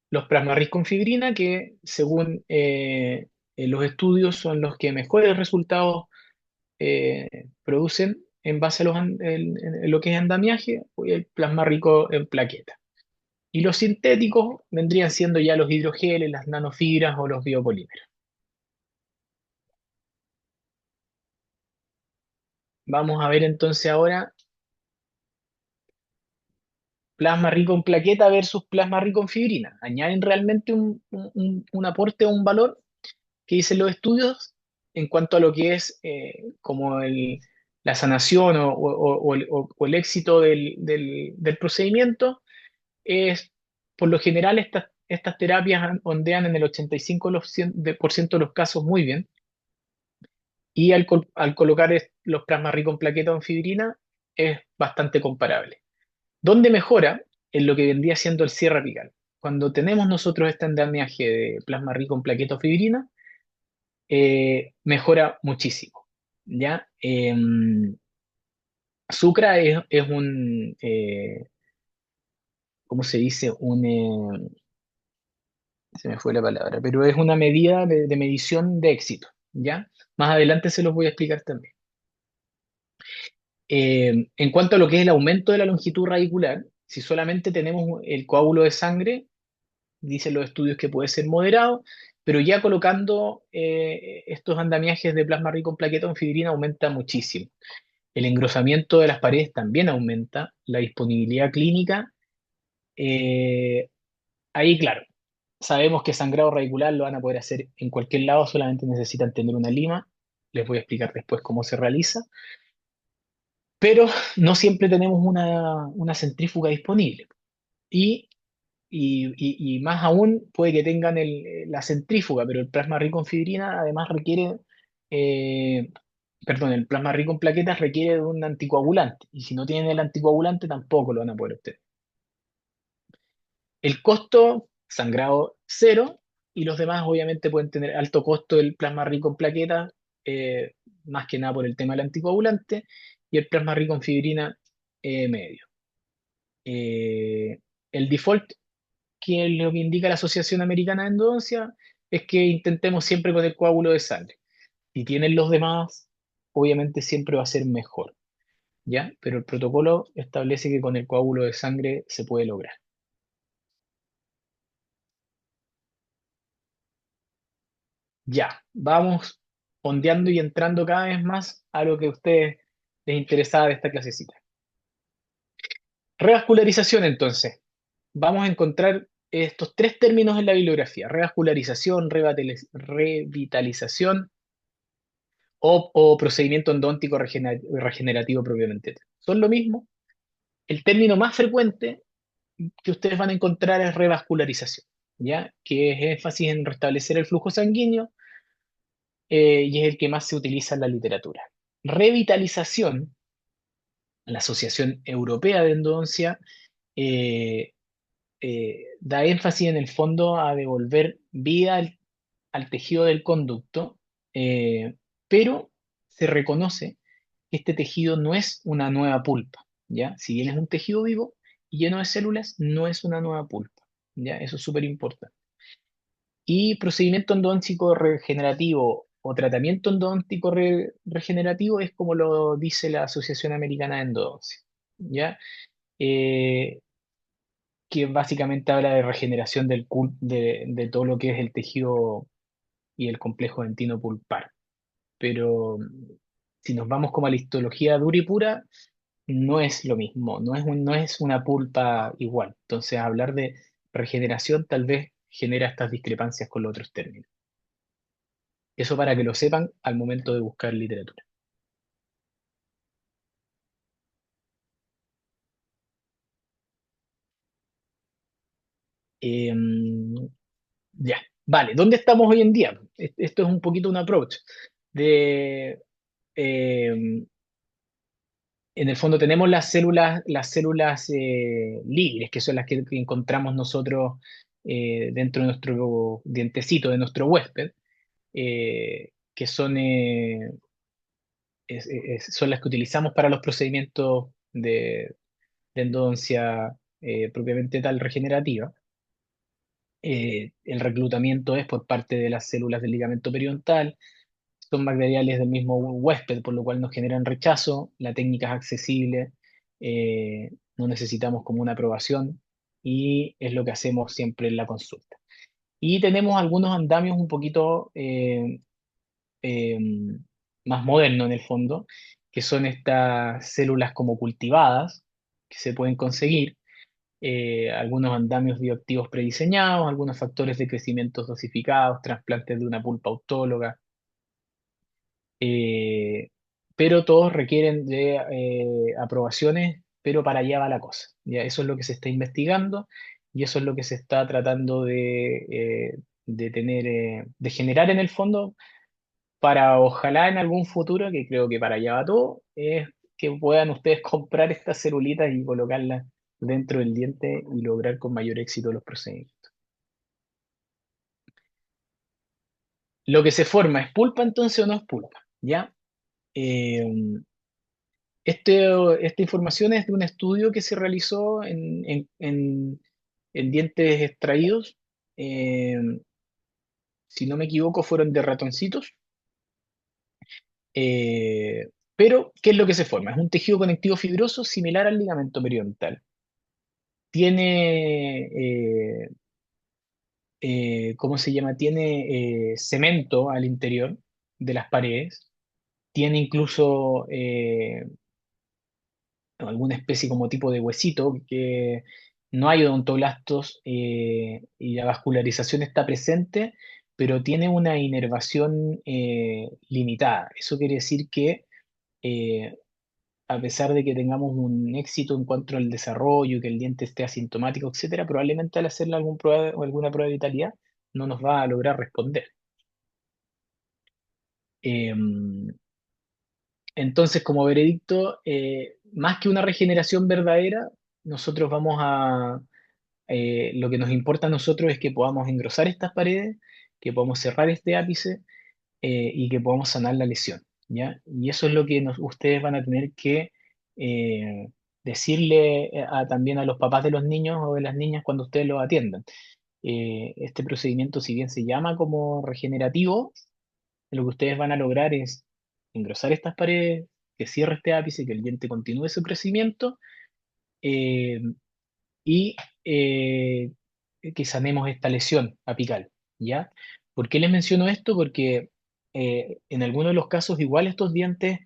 los plasmarris con fibrina, que según los estudios son los que mejores resultados producen en base a en lo que es andamiaje, y el plasma rico en plaquetas. Y los sintéticos vendrían siendo ya los hidrogeles, las nanofibras o los biopolímeros. Vamos a ver entonces ahora plasma rico en plaqueta versus plasma rico en fibrina. ¿Añaden realmente un aporte o un valor? ¿Qué dicen los estudios en cuanto a lo que es como la sanación o el éxito del procedimiento? Es, por lo general, estas terapias ondean en el 85% de los casos muy bien, y al colocar los plasmas ricos en plaqueta o en fibrina es bastante comparable. ¿Dónde mejora? En lo que vendría siendo el cierre apical. Cuando tenemos nosotros este andamiaje de plasma rico en plaqueta o fibrina, mejora muchísimo, ¿ya? Sucra es ¿cómo se dice? Se me fue la palabra, pero es una medida de medición de éxito, ¿ya? Más adelante se los voy a explicar también. En cuanto a lo que es el aumento de la longitud radicular, si solamente tenemos el coágulo de sangre, dicen los estudios que puede ser moderado, pero ya colocando estos andamiajes de plasma rico en plaqueta o en fibrina aumenta muchísimo. El engrosamiento de las paredes también aumenta, la disponibilidad clínica. eh, Ahí, claro, sabemos que sangrado radicular lo van a poder hacer en cualquier lado, solamente necesitan tener una lima. Les voy a explicar después cómo se realiza, pero no siempre tenemos una centrífuga disponible. Y, y más aún puede que tengan la centrífuga, pero el plasma rico en fibrina además requiere, eh, perdón, el plasma rico en plaquetas requiere de un anticoagulante, y si no tienen el anticoagulante tampoco lo van a poder obtener. El costo, sangrado cero, y los demás obviamente pueden tener alto costo del plasma rico en plaquetas, más que nada por el tema del anticoagulante, y el plasma rico en fibrina medio. Eh, el default, que es lo que indica la Asociación Americana de Endodoncia, es que intentemos siempre con el coágulo de sangre. Si tienen los demás, obviamente siempre va a ser mejor, ¿ya? Pero el protocolo establece que con el coágulo de sangre se puede lograr. Ya, vamos ondeando y entrando cada vez más a lo que a ustedes les interesaba de esta clasecita. Revascularización, entonces. Vamos a encontrar estos tres términos en la bibliografía: revascularización, revitalización o procedimiento endodóntico regenerativo propiamente tal. Son lo mismo. El término más frecuente que ustedes van a encontrar es revascularización, ¿ya? Que es énfasis en restablecer el flujo sanguíneo, y es el que más se utiliza en la literatura. Revitalización, la Asociación Europea de Endodoncia, eh, da énfasis en el fondo a devolver vida al tejido del conducto, pero se reconoce que este tejido no es una nueva pulpa, ¿ya? Si bien es un tejido vivo y lleno de células, no es una nueva pulpa, ¿ya? Eso es súper importante. Y procedimiento endodóntico regenerativo o tratamiento endodóntico regenerativo es como lo dice la Asociación Americana de Endodoncia, ¿ya? eh, que básicamente habla de regeneración de todo lo que es el tejido y el complejo dentino pulpar. Pero si nos vamos como a la histología dura y pura, no es lo mismo, no es una pulpa igual. Entonces, hablar de regeneración tal vez genera estas discrepancias con los otros términos. Eso para que lo sepan al momento de buscar literatura. Eh, ya, vale. ¿Dónde estamos hoy en día? Esto es un poquito un approach de, eh, en el fondo tenemos las células libres, que son las que encontramos nosotros dentro de nuestro dientecito, de nuestro huésped, que son, son las que utilizamos para los procedimientos de endodoncia propiamente tal regenerativa. El reclutamiento es por parte de las células del ligamento periodontal, son bacteriales del mismo huésped, por lo cual nos generan rechazo, la técnica es accesible, no necesitamos como una aprobación y es lo que hacemos siempre en la consulta. Y tenemos algunos andamios un poquito eh, más modernos en el fondo, que son estas células como cultivadas que se pueden conseguir, algunos andamios bioactivos prediseñados, algunos factores de crecimiento dosificados, trasplantes de una pulpa autóloga, eh, pero todos requieren de aprobaciones, pero para allá va la cosa. ¿Ya? Eso es lo que se está investigando y eso es lo que se está tratando de tener, de generar en el fondo para ojalá en algún futuro, que creo que para allá va todo, es que puedan ustedes comprar estas celulitas y colocarlas dentro del diente y lograr con mayor éxito los procedimientos. Lo que se forma, ¿es pulpa entonces o no es pulpa? ¿Ya? Eh, esta información es de un estudio que se realizó en dientes extraídos. eh, si no me equivoco, fueron de ratoncitos. eh, pero, ¿qué es lo que se forma? Es un tejido conectivo fibroso similar al ligamento periodontal. Tiene, ¿cómo se llama? Tiene cemento al interior de las paredes. Tiene incluso alguna especie como tipo de huesito, que no hay odontoblastos y la vascularización está presente, pero tiene una inervación limitada. Eso quiere decir que eh, a pesar de que tengamos un éxito en cuanto al desarrollo, que el diente esté asintomático, etcétera, probablemente al hacerle alguna prueba de vitalidad no nos va a lograr responder. Entonces, como veredicto, más que una regeneración verdadera, nosotros vamos a, lo que nos importa a nosotros es que podamos engrosar estas paredes, que podamos cerrar este ápice y que podamos sanar la lesión, ¿ya? Y eso es lo que ustedes van a tener que eh, decirle también a los papás de los niños o de las niñas cuando ustedes los atiendan. Este procedimiento, si bien se llama como regenerativo, lo que ustedes van a lograr es engrosar estas paredes, que cierre este ápice, que el diente continúe su crecimiento eh, y eh, que sanemos esta lesión apical, ¿ya? ¿Por qué les menciono esto? Porque en algunos de los casos, igual estos dientes,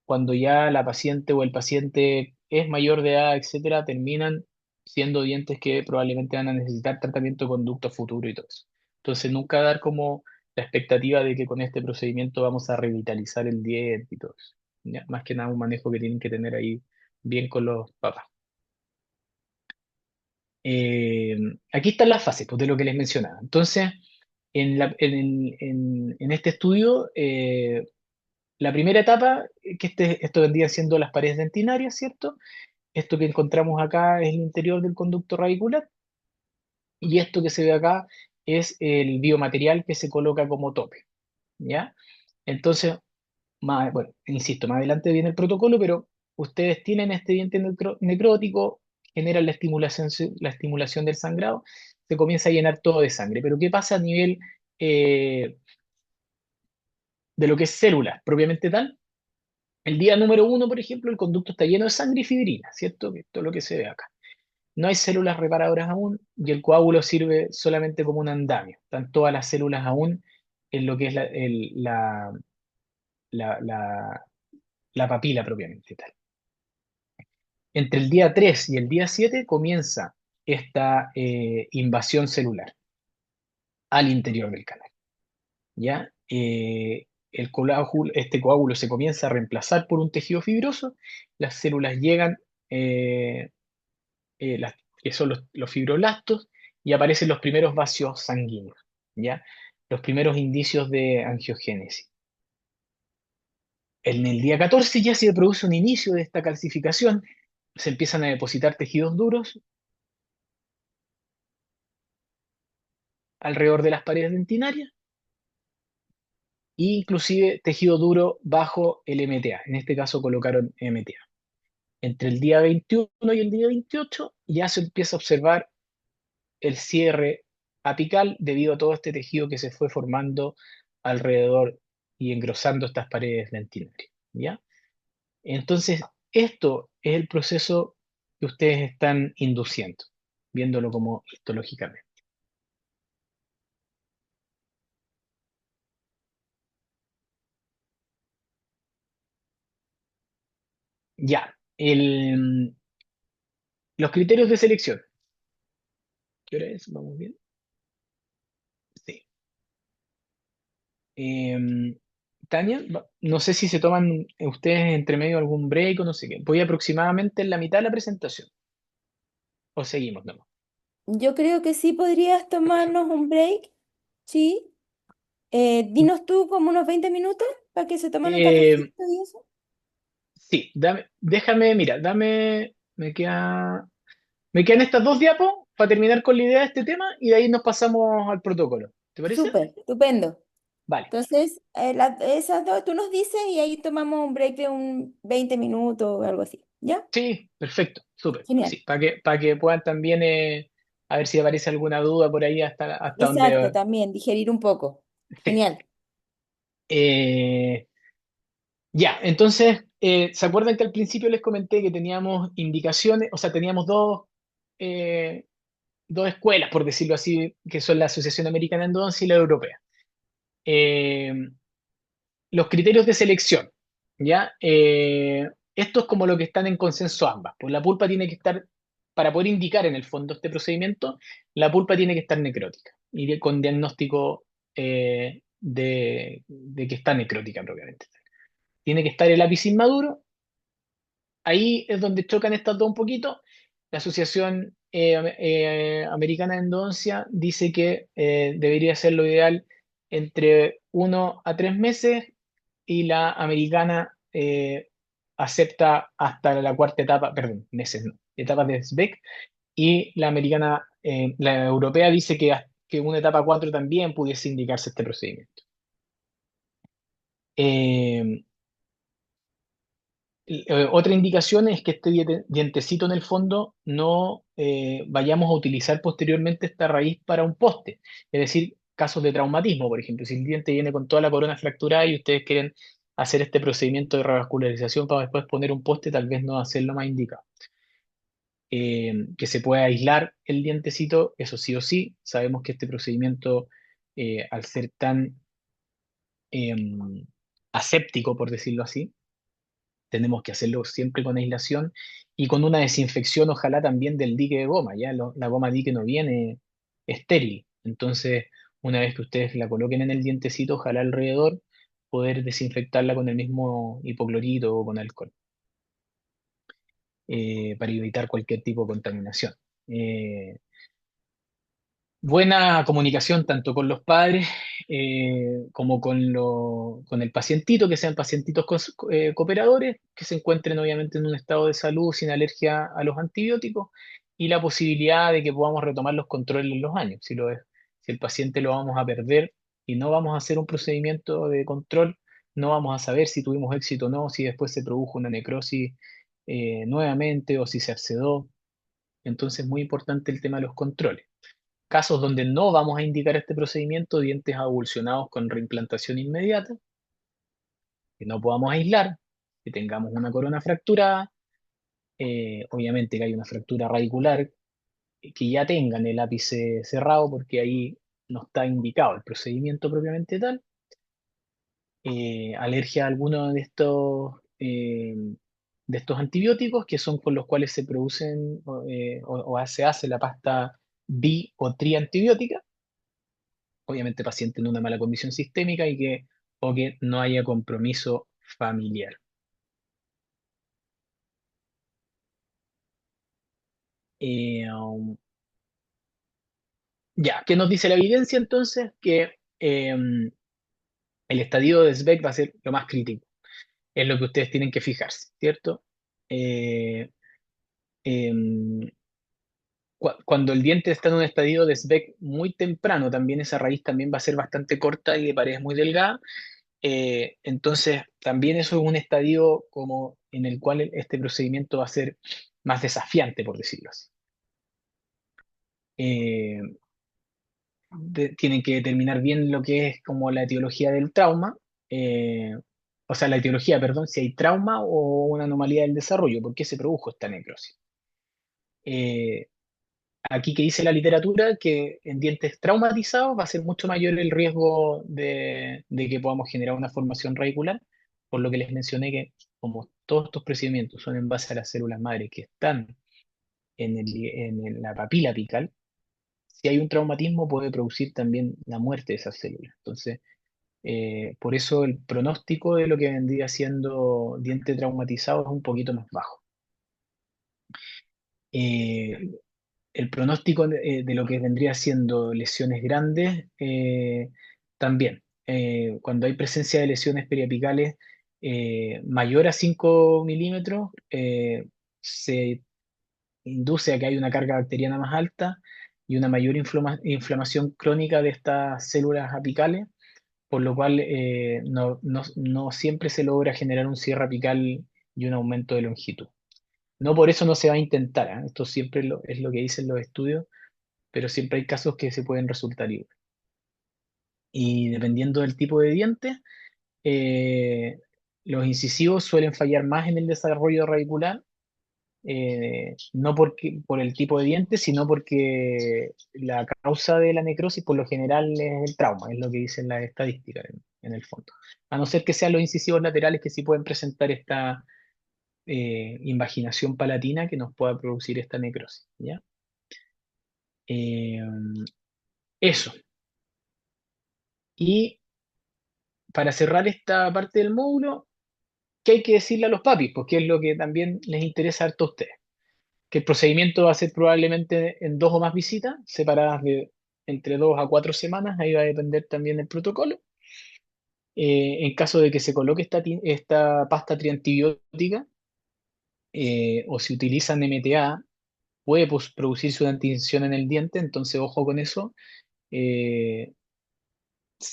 cuando ya la paciente o el paciente es mayor de edad, etcétera, terminan siendo dientes que probablemente van a necesitar tratamiento de conducto futuro y todo eso. Entonces, nunca dar como la expectativa de que con este procedimiento vamos a revitalizar el diente y todo eso. ¿Ya? Más que nada un manejo que tienen que tener ahí bien con los papás. Eh, Aquí están las fases, pues, de lo que les mencionaba. Entonces, en este estudio, la primera etapa, esto vendría siendo las paredes dentinarias, ¿cierto? Esto que encontramos acá es el interior del conducto radicular y esto que se ve acá es el biomaterial que se coloca como tope, ¿ya? Entonces, bueno, insisto, más adelante viene el protocolo, pero ustedes tienen este diente necrótico, generan la estimulación del sangrado, se comienza a llenar todo de sangre. Pero ¿qué pasa a nivel eh, de lo que es célula propiamente tal? El día número uno, por ejemplo, el conducto está lleno de sangre y fibrina, ¿cierto? Que esto es lo que se ve acá. No hay células reparadoras aún y el coágulo sirve solamente como un andamio. Están todas las células aún en lo que es la, la- la papila propiamente tal. Entre el día 3 y el día 7 comienza esta invasión celular al interior del canal, ¿ya? Este coágulo se comienza a reemplazar por un tejido fibroso, las células llegan, eh, que son los fibroblastos, y aparecen los primeros vasos sanguíneos, ¿ya? Los primeros indicios de angiogénesis. En el día 14 ya se produce un inicio de esta calcificación, se empiezan a depositar tejidos duros alrededor de las paredes dentinarias, e inclusive tejido duro bajo el MTA. En este caso colocaron MTA. Entre el día 21 y el día 28 ya se empieza a observar el cierre apical debido a todo este tejido que se fue formando alrededor y engrosando estas paredes dentinarias, ¿ya? Entonces, esto es el proceso que ustedes están induciendo, viéndolo como histológicamente. Ya, los criterios de selección. ¿Qué hora es? ¿Vamos bien? Sí. Eh, Tania, no sé si se toman ustedes entre medio algún break o no sé qué. Voy aproximadamente en la mitad de la presentación. O seguimos, no. Yo creo que sí podrías tomarnos un break, ¿sí? Dinos tú como unos 20 minutos para que se tomen un Eh, cafecito y eso. sí, déjame, mira, me quedan estas dos diapos para terminar con la idea de este tema y de ahí nos pasamos al protocolo. ¿Te parece? Súper, estupendo. Vale. Entonces, esas dos tú nos dices y ahí tomamos un break de un 20 minutos o algo así. ¿Ya? Sí, perfecto, súper. Genial. Sí, para que puedan también, a ver si aparece alguna duda por ahí hasta Exacto, donde... también, digerir un poco. Sí. Genial. Eh, ya, entonces, ¿se acuerdan que al principio les comenté que teníamos indicaciones, o sea, teníamos eh, dos escuelas, por decirlo así, que son la Asociación Americana de Endodoncia y la Europea? Eh, los criterios de selección, ¿ya? Esto es como lo que están en consenso ambas. Pues la pulpa tiene que estar, para poder indicar en el fondo este procedimiento, la pulpa tiene que estar necrótica y con diagnóstico de que está necrótica propiamente. Tiene que estar el lápiz inmaduro. Ahí es donde chocan estas dos un poquito. La Asociación Americana de Endodoncia dice que debería ser lo ideal entre 1 a 3 meses y la americana acepta hasta la cuarta etapa, perdón, meses no, etapas de SBEC, y la americana, la europea dice que una etapa 4 también pudiese indicarse este procedimiento. Eh, Otra indicación es que este dientecito en el fondo no vayamos a utilizar posteriormente esta raíz para un poste. Es decir, casos de traumatismo, por ejemplo, si el diente viene con toda la corona fracturada y ustedes quieren hacer este procedimiento de revascularización para después poner un poste, tal vez no hacerlo más indicado. Que se pueda aislar el dientecito, eso sí o sí. Sabemos que este procedimiento, al ser tan aséptico, por decirlo así, tenemos que hacerlo siempre con aislación y con una desinfección, ojalá también del dique de goma, ya la goma dique no viene estéril. Entonces, una vez que ustedes la coloquen en el dientecito, ojalá alrededor, poder desinfectarla con el mismo hipoclorito o con alcohol, para evitar cualquier tipo de contaminación. Eh, Buena comunicación tanto con los padres como con el pacientito, que sean pacientitos cooperadores, que se encuentren obviamente en un estado de salud sin alergia a los antibióticos y la posibilidad de que podamos retomar los controles en los años. Si el paciente lo vamos a perder y no vamos a hacer un procedimiento de control, no vamos a saber si tuvimos éxito o no, si después se produjo una necrosis nuevamente o si se accedió. Entonces, muy importante el tema de los controles. Casos donde no vamos a indicar este procedimiento, dientes avulsionados con reimplantación inmediata, que no podamos aislar, que tengamos una corona fracturada, obviamente que hay una fractura radicular, que ya tengan el ápice cerrado porque ahí no está indicado el procedimiento propiamente tal, alergia a alguno de estos antibióticos que son con los cuales se producen o se hace la pasta bi o triantibiótica, obviamente paciente en una mala condición sistémica o que no haya compromiso familiar. Um, ya, ¿qué nos dice la evidencia entonces? Que el estadio de SBEC va a ser lo más crítico, es lo que ustedes tienen que fijarse, ¿cierto? Eh, em, Cuando el diente está en un estadio de SBEC muy temprano, también esa raíz también va a ser bastante corta y de pared muy delgada. Entonces, también eso es un estadio como en el cual este procedimiento va a ser más desafiante, por decirlo así. Eh, Tienen que determinar bien lo que es como la etiología del trauma, eh, o sea, la etiología, perdón, si hay trauma o una anomalía del desarrollo, por qué se produjo esta necrosis. Eh, Aquí que dice la literatura que en dientes traumatizados va a ser mucho mayor el riesgo de que podamos generar una formación radicular, por lo que les mencioné que como todos estos procedimientos son en base a las células madre que están la papila apical, si hay un traumatismo puede producir también la muerte de esas células. Entonces, por eso el pronóstico de lo que vendría siendo diente traumatizado es un poquito más bajo. Eh, el pronóstico de lo que vendría siendo lesiones grandes, también. Cuando hay presencia de lesiones periapicales mayor a 5 milímetros, se induce a que hay una carga bacteriana más alta y una mayor inflamación crónica de estas células apicales, por lo cual no siempre se logra generar un cierre apical y un aumento de longitud. No por eso no se va a intentar, ¿eh? Esto siempre es lo que dicen los estudios, pero siempre hay casos que se pueden resultar igual. Y dependiendo del tipo de diente, eh, los incisivos suelen fallar más en el desarrollo radicular, no por el tipo de diente, sino porque la causa de la necrosis por lo general es el trauma, es lo que dicen las estadísticas en el fondo. A no ser que sean los incisivos laterales que sí pueden presentar esta invaginación palatina que nos pueda producir esta necrosis, ¿ya? Eh, Eso. Y para cerrar esta parte del módulo, ¿qué hay que decirle a los papis? Porque es lo que también les interesa harto a ustedes. Que el procedimiento va a ser probablemente en 2 o más visitas, separadas de entre 2 a 4 semanas, ahí va a depender también del protocolo. En caso de que se coloque esta pasta triantibiótica, o si utilizan MTA, puede producirse una tinción en el diente, entonces ojo con eso. Eh,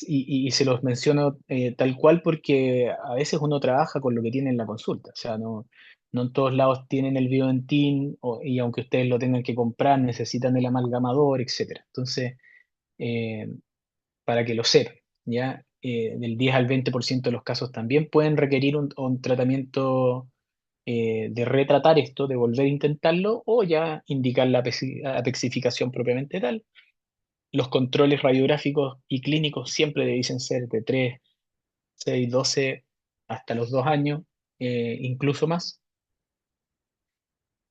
y se los menciono tal cual porque a veces uno trabaja con lo que tiene en la consulta, o sea, no en todos lados tienen el Biodentín y aunque ustedes lo tengan que comprar, necesitan el amalgamador, etcétera. Entonces, eh, para que lo sepan, ¿ya? Del 10 al 20% de los casos también pueden requerir un tratamiento de retratar esto, de volver a intentarlo o ya indicar la apexificación propiamente tal. Los controles radiográficos y clínicos siempre deben ser de 3, 6, 12 hasta los 2 años, incluso más,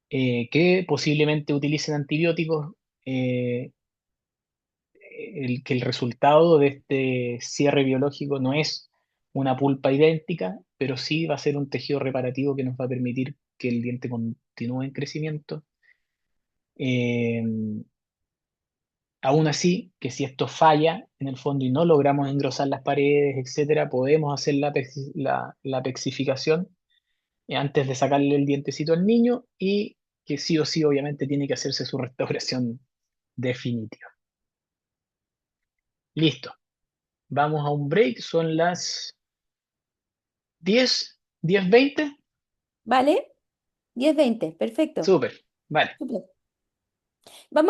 que posiblemente utilicen antibióticos, eh, que el resultado de este cierre biológico no es una pulpa idéntica, pero sí va a ser un tejido reparativo que nos va a permitir que el diente continúe en crecimiento. Eh, Aún así, que si esto falla en el fondo y no logramos engrosar las paredes, etcétera, podemos hacer la pexificación antes de sacarle el dientecito al niño y que sí o sí, obviamente, tiene que hacerse su restauración definitiva. Listo. Vamos a un break. Son las 10:20. ¿Vale? 10-20, perfecto. Súper. Vale. Súper. Vamos